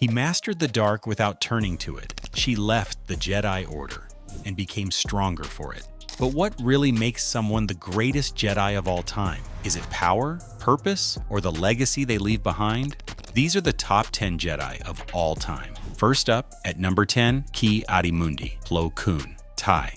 He mastered the dark without turning to it. She left the Jedi Order and became stronger for it. But what really makes someone the greatest Jedi of all time? Is it power, purpose, or the legacy they leave behind? These are the top 10 Jedi of all time. First up, at number 10, Ki-Adi-Mundi, Plo Koon, tie.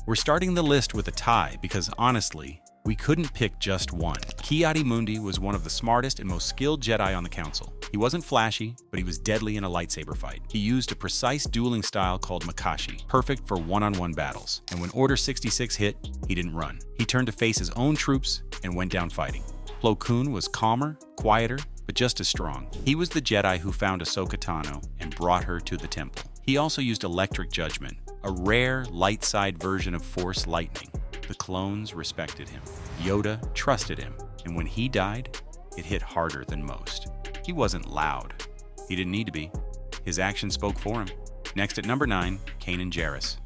We're starting the list with a tie because honestly, we couldn't pick just one. Ki-Adi-Mundi was one of the smartest and most skilled Jedi on the Council. He wasn't flashy, but he was deadly in a lightsaber fight. He used a precise dueling style called Makashi, perfect for one-on-one battles. And when Order 66 hit, he didn't run. He turned to face his own troops and went down fighting. Plo Koon was calmer, quieter, but just as strong. He was the Jedi who found Ahsoka Tano and brought her to the temple. He also used electric judgment, a rare light side version of Force lightning. The clones respected him. Yoda trusted him, and when he died, it hit harder than most. He wasn't loud. He didn't need to be. His actions spoke for him. Next at number 9, Kanan Jarrus.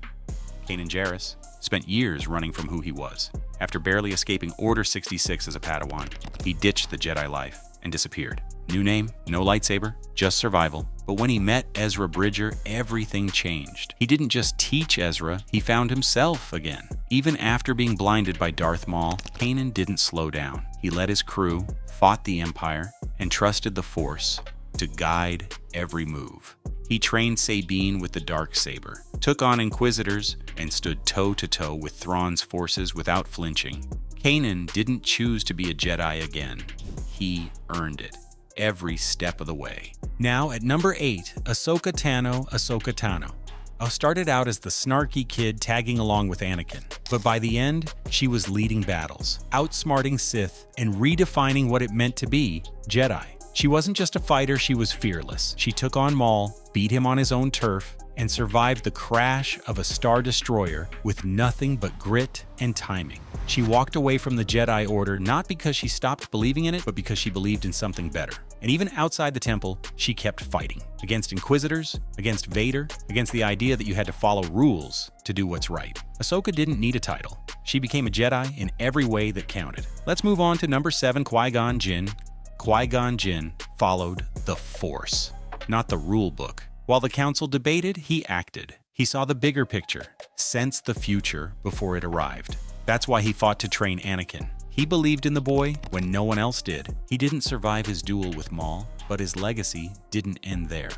Kanan Jarrus spent years running from who he was. After barely escaping Order 66 as a Padawan, he ditched the Jedi life and disappeared. New name, no lightsaber, just survival. But when he met Ezra Bridger, everything changed. He didn't just teach Ezra, he found himself again. Even after being blinded by Darth Maul, Kanan didn't slow down. He led his crew, fought the Empire, and trusted the Force to guide every move. He trained Sabine with the Darksaber, took on Inquisitors, and stood toe-to-toe with Thrawn's forces without flinching. Kanan didn't choose to be a Jedi again. He earned it, every step of the way. Now at number 8, Ahsoka Tano. Started out as the snarky kid tagging along with Anakin, but by the end, she was leading battles, outsmarting Sith, and redefining what it meant to be Jedi. She wasn't just a fighter, she was fearless. She took on Maul, beat him on his own turf, and survived the crash of a Star Destroyer with nothing but grit and timing. She walked away from the Jedi Order not because she stopped believing in it, but because she believed in something better. And even outside the temple, she kept fighting. Against Inquisitors, against Vader, against the idea that you had to follow rules to do what's right. Ahsoka didn't need a title. She became a Jedi in every way that counted. Let's move on to number 7, Qui-Gon Jinn. Qui-Gon Jinn followed the Force, not the rule book. While the Council debated, he acted. He saw the bigger picture, sensed the future before it arrived. That's why he fought to train Anakin. He believed in the boy when no one else did. He didn't survive his duel with Maul, but his legacy didn't end there.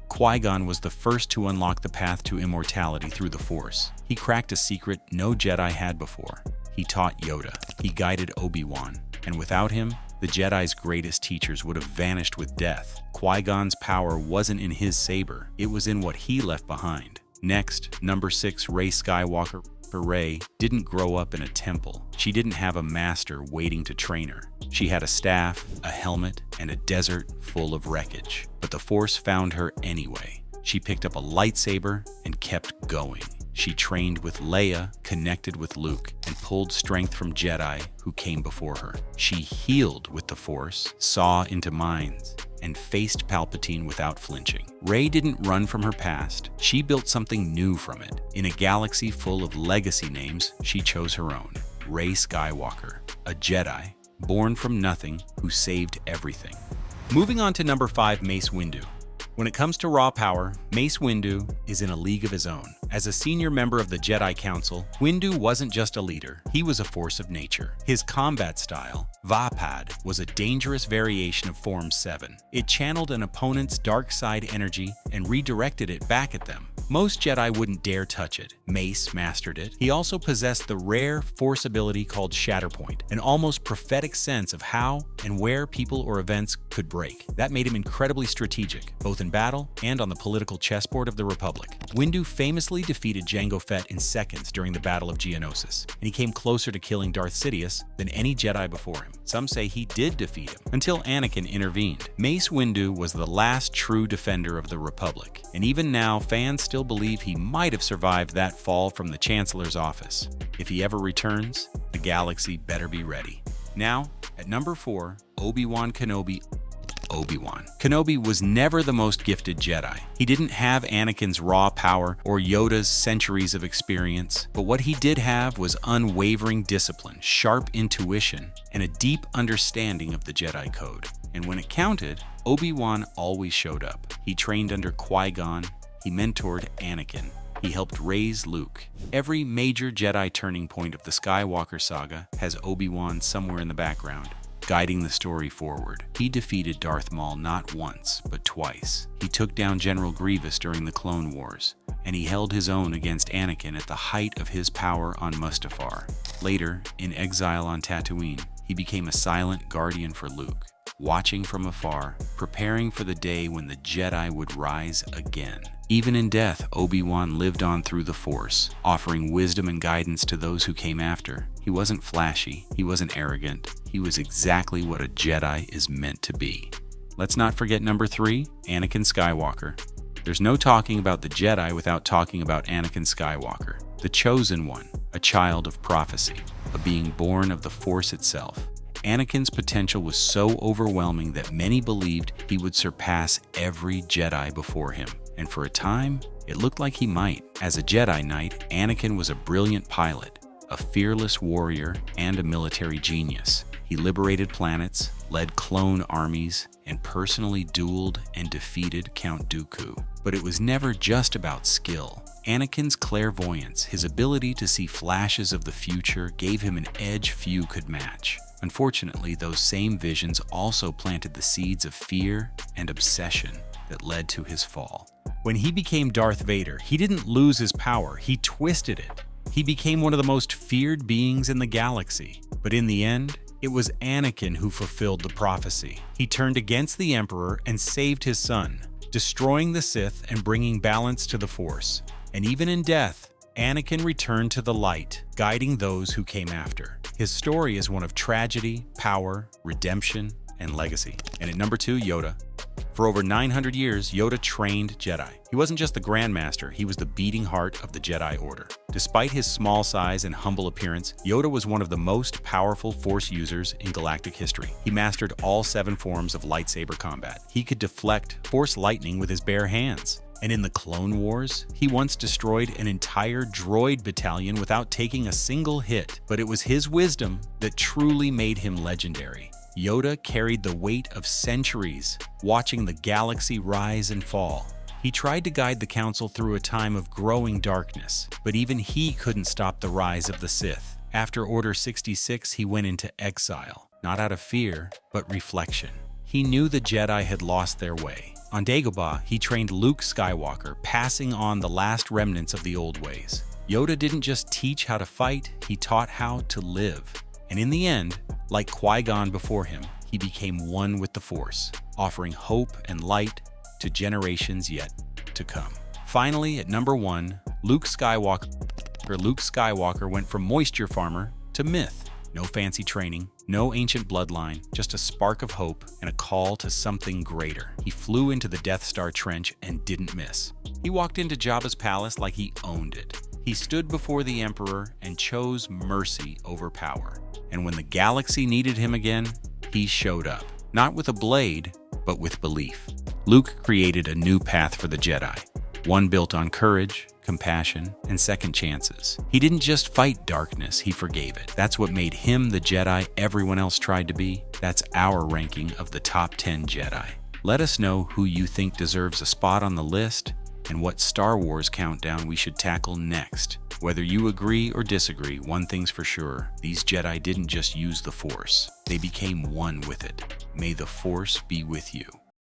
Qui-Gon was the first to unlock the path to immortality through the Force. He cracked a secret no Jedi had before. He taught Yoda. He guided Obi-Wan. And without him, the Jedi's greatest teachers would have vanished with death. Qui-Gon's power wasn't in his saber, it was in what he left behind. Next, number 6, Rey Skywalker. Rey didn't grow up in a temple. She didn't have a master waiting to train her. She had a staff, a helmet, and a desert full of wreckage. But the Force found her anyway. She picked up a lightsaber and kept going. She trained with Leia, connected with Luke, and pulled strength from Jedi who came before her. She healed with the Force, saw into minds, and faced Palpatine without flinching. Rey didn't run from her past. She built something new from it. In a galaxy full of legacy names, she chose her own. Rey Skywalker, a Jedi, born from nothing, who saved everything. Moving on to number 5, Mace Windu. When it comes to raw power, Mace Windu is in a league of his own. As a senior member of the Jedi Council, Windu wasn't just a leader, he was a force of nature. His combat style, Vapad, was a dangerous variation of Form 7. It channeled an opponent's dark side energy and redirected it back at them. Most Jedi wouldn't dare touch it. Mace mastered it. He also possessed the rare Force ability called Shatterpoint, an almost prophetic sense of how and where people or events could break. That made him incredibly strategic, both in battle and on the political chessboard of the Republic. Windu famously defeated Jango Fett in seconds during the Battle of Geonosis, and he came closer to killing Darth Sidious than any Jedi before him. Some say he did defeat him, until Anakin intervened. Mace Windu was the last true defender of the Republic, and even now fans still believe he might have survived that fall from the Chancellor's office. If he ever returns, the galaxy better be ready. Now, at number 4, Obi-Wan Kenobi. Obi-Wan Kenobi was never the most gifted Jedi. He didn't have Anakin's raw power or Yoda's centuries of experience, but what he did have was unwavering discipline, sharp intuition, and a deep understanding of the Jedi Code. And when it counted, Obi-Wan always showed up. He trained under Qui-Gon, he mentored Anakin, he helped raise Luke. Every major Jedi turning point of the Skywalker saga has Obi-Wan somewhere in the background, guiding the story forward. He defeated Darth Maul not once, but twice. He took down General Grievous during the Clone Wars, and he held his own against Anakin at the height of his power on Mustafar. Later, in exile on Tatooine, he became a silent guardian for Luke, watching from afar, preparing for the day when the Jedi would rise again. Even in death, Obi-Wan lived on through the Force, offering wisdom and guidance to those who came after. He wasn't flashy, he wasn't arrogant, he was exactly what a Jedi is meant to be. Let's not forget number 3, Anakin Skywalker. There's no talking about the Jedi without talking about Anakin Skywalker, the chosen one, a child of prophecy, a being born of the Force itself. Anakin's potential was so overwhelming that many believed he would surpass every Jedi before him. And for a time, it looked like he might. As a Jedi Knight, Anakin was a brilliant pilot, a fearless warrior, and a military genius. He liberated planets, led clone armies, and personally dueled and defeated Count Dooku. But it was never just about skill. Anakin's clairvoyance, his ability to see flashes of the future, gave him an edge few could match. Unfortunately, those same visions also planted the seeds of fear and obsession that led to his fall. When he became Darth Vader, he didn't lose his power, he twisted it. He became one of the most feared beings in the galaxy. But in the end, it was Anakin who fulfilled the prophecy. He turned against the Emperor and saved his son, destroying the Sith and bringing balance to the Force. And even in death, Anakin returned to the light, guiding those who came after. His story is one of tragedy, power, redemption, and legacy. And at number 2, Yoda. For over 900 years, Yoda trained Jedi. He wasn't just the Grand Master, he was the beating heart of the Jedi Order. Despite his small size and humble appearance, Yoda was one of the most powerful Force users in galactic history. He mastered all 7 forms of lightsaber combat. He could deflect Force lightning with his bare hands. And in the Clone Wars, he once destroyed an entire droid battalion without taking a single hit. But it was his wisdom that truly made him legendary. Yoda carried the weight of centuries, watching the galaxy rise and fall. He tried to guide the Council through a time of growing darkness, but even he couldn't stop the rise of the Sith. After Order 66, he went into exile, not out of fear, but reflection. He knew the Jedi had lost their way. On Dagobah, he trained Luke Skywalker, passing on the last remnants of the old ways. Yoda didn't just teach how to fight, he taught how to live. And in the end, like Qui-Gon before him, he became one with the Force, offering hope and light to generations yet to come. Finally, at number 1, Luke Skywalker went from moisture farmer to myth. No fancy training, no ancient bloodline, just a spark of hope and a call to something greater. He flew into the Death Star trench and didn't miss. He walked into Jabba's palace like he owned it. He stood before the Emperor and chose mercy over power. And when the galaxy needed him again, he showed up. Not with a blade, but with belief. Luke created a new path for the Jedi, one built on courage, compassion, and second chances. He didn't just fight darkness, he forgave it. That's what made him the Jedi everyone else tried to be. That's our ranking of the top 10 Jedi. Let us know who you think deserves a spot on the list and what Star Wars countdown we should tackle next. Whether you agree or disagree, one thing's for sure, these Jedi didn't just use the Force, they became one with it. May the Force be with you.